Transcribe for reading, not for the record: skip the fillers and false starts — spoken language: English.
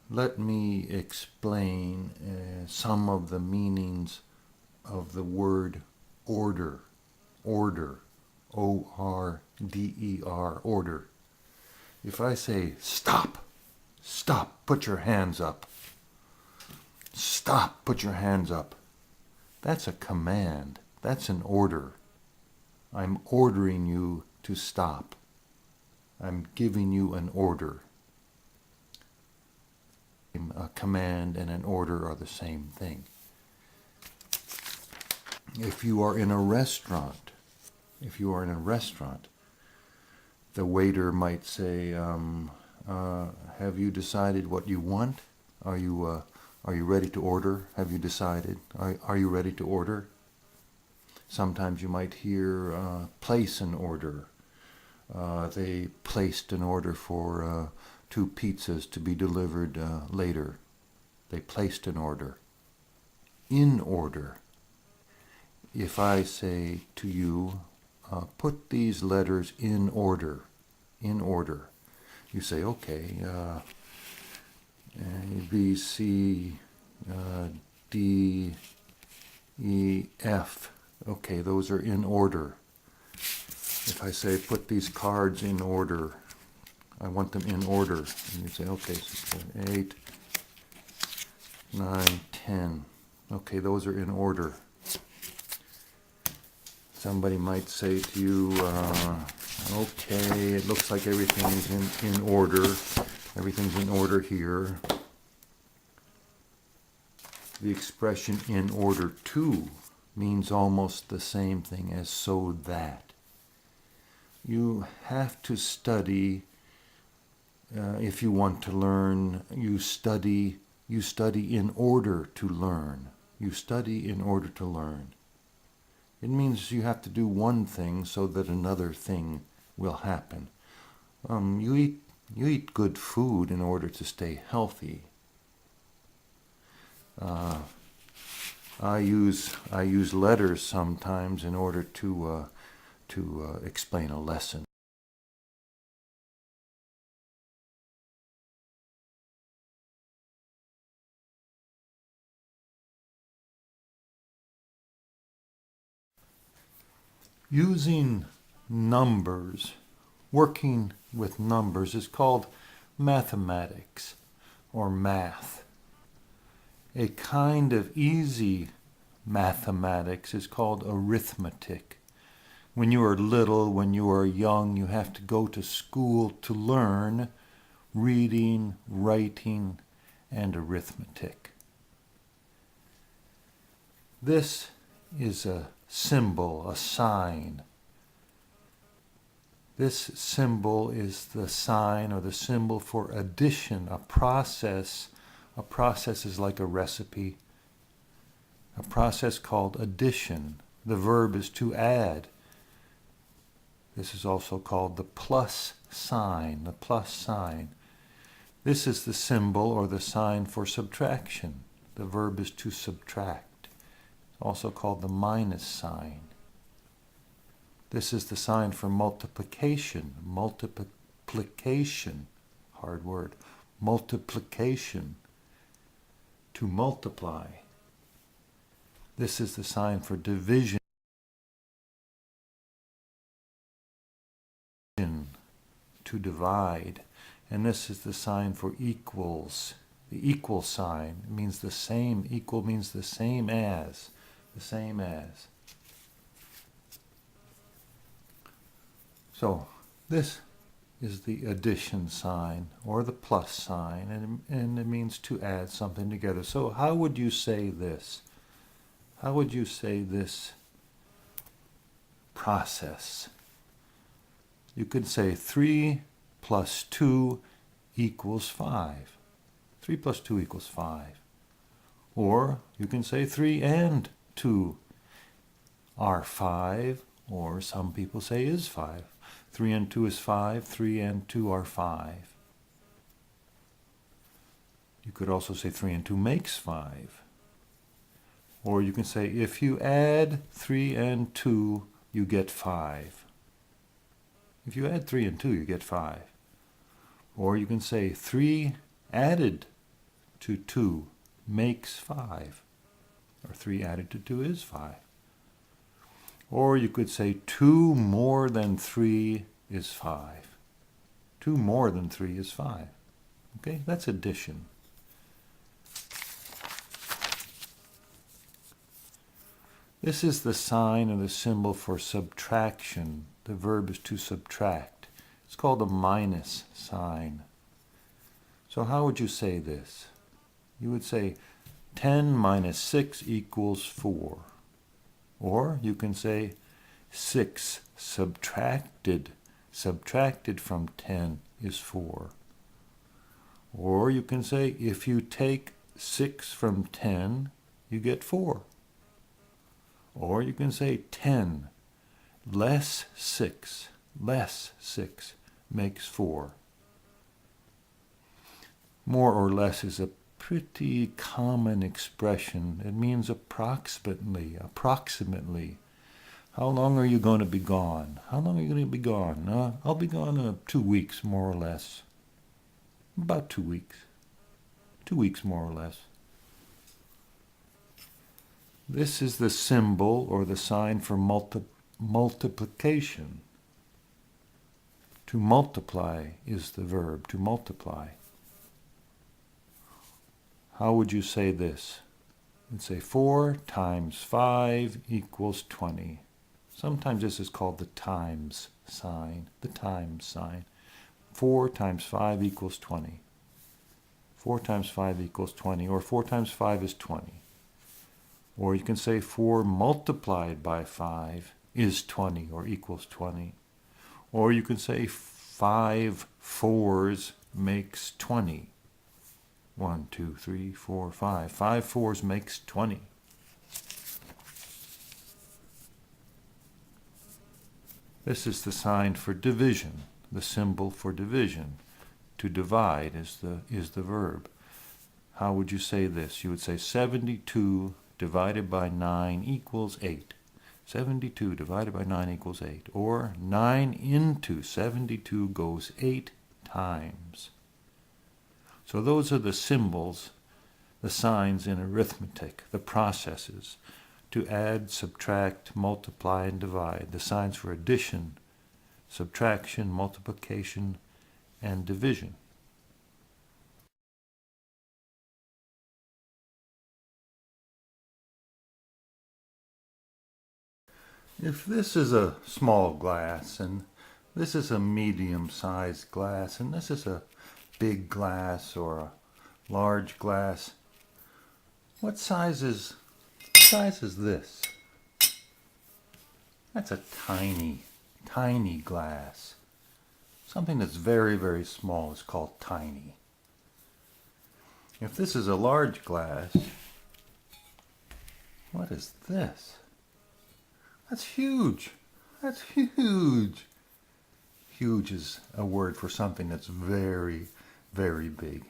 let me explain some of the meanings of the word order. Order. O-R-D-E-R. Order. If I say, stop, stop, put your hands up. Stop, put your hands up. That's a command. That's an order. I'm ordering you to stop. I'm giving you an order. A command and an order are the same thing. If you are in a restaurant, the waiter might say, have you decided what you want? Are you ready to order? Have you decided? Are you ready to order? Sometimes you might hear, place an order. They placed an order for 2 pizzas to be delivered later. They placed an order. In order. If I say to you, put these letters in order, you say, okay, A, B, C, D, E, F. Okay, those are in order. If I say, put these cards in order, I want them in order. And you say, okay, 6, 7, 8, 9, 10. Okay, those are in order. Somebody might say to you, okay, it looks like everything is in order. Everything's in order here. The expression in order to means almost the same thing as so that. You have to study if you want to learn. You study in order to learn. You study in order to learn. It means you have to do one thing so that another thing will happen. You eat good food in order to stay healthy. I use letters sometimes in order to explain a lesson. Using numbers, working with numbers is called mathematics or math. A kind of easy mathematics is called arithmetic. When you are little, when you are young, you have to go to school to learn reading, writing, and arithmetic. This is a symbol, a sign. This symbol is the sign or the symbol for addition, a process. A process is like a recipe. A process called addition. The verb is to add. This is also called the plus sign, the plus sign. This is the symbol or the sign for subtraction. The verb is to subtract. Also called the minus sign. This is the sign for multiplication. Multiplication, hard word. Multiplication, to multiply. This is the sign for division, to divide. And this is the sign for equals. The equal sign means the same. Equal means the same as. The same as. So this is the addition sign or the plus sign, and it means to add something together. So how would you say this? How would you say this process? You could say 3 plus 2 equals 5. 3 plus 2 equals 5. Or you can say 3 and 2 are 5, or some people say is 5. 3 and 2 is 5, 3 and 2 are 5. You could also say 3 and 2 makes 5. Or you can say if you add 3 and 2, you get 5. If you add 3 and 2, you get 5. Or you can say 3 added to 2 makes 5. Or 3 added to 2 is 5. Or you could say 2 more than 3 is 5. 2 more than 3 is 5. Okay, that's addition. This is the sign or the symbol for subtraction. The verb is to subtract. It's called a minus sign. So how would you say this? You would say 10 minus 6 equals 4. Or you can say 6 subtracted from 10 is 4. Or you can say if you take 6 from 10, you get 4. Or you can say 10 less 6 makes 4. More or less is a pretty common expression. It means approximately. How long are you going to be gone? How long are you going to be gone? I'll be gone 2 weeks, more or less. About 2 weeks. 2 weeks, more or less. This is the symbol or the sign for multiplication. To multiply is the verb, to multiply. How would you say this? You'd say 4 times 5 equals 20. Sometimes this is called the times sign. 4 times 5 equals 20. 4 times 5 equals 20, or 4 times 5 is 20. Or you can say 4 multiplied by 5 is 20 or equals 20. Or you can say 5 fours makes 20. 1, 2, 3, 4, 5. 5 fours makes 20. This is the sign for division, the symbol for division. To divide is the verb. How would you say this? You would say 72 divided by 9 equals 8. 72 divided by 9 equals 8. Or 9 into 72 goes 8 times. So those are the symbols, the signs in arithmetic, the processes to add, subtract, multiply, and divide. The signs for addition, subtraction, multiplication, and division. If this is a small glass, and this is a medium-sized glass, and this is a big glass or a large glass, what size is this? That's a tiny, tiny glass. Something that's very, very small is called tiny. If this is a large glass, what is this? That's huge. That's huge. Huge is a word for something that's very, very big.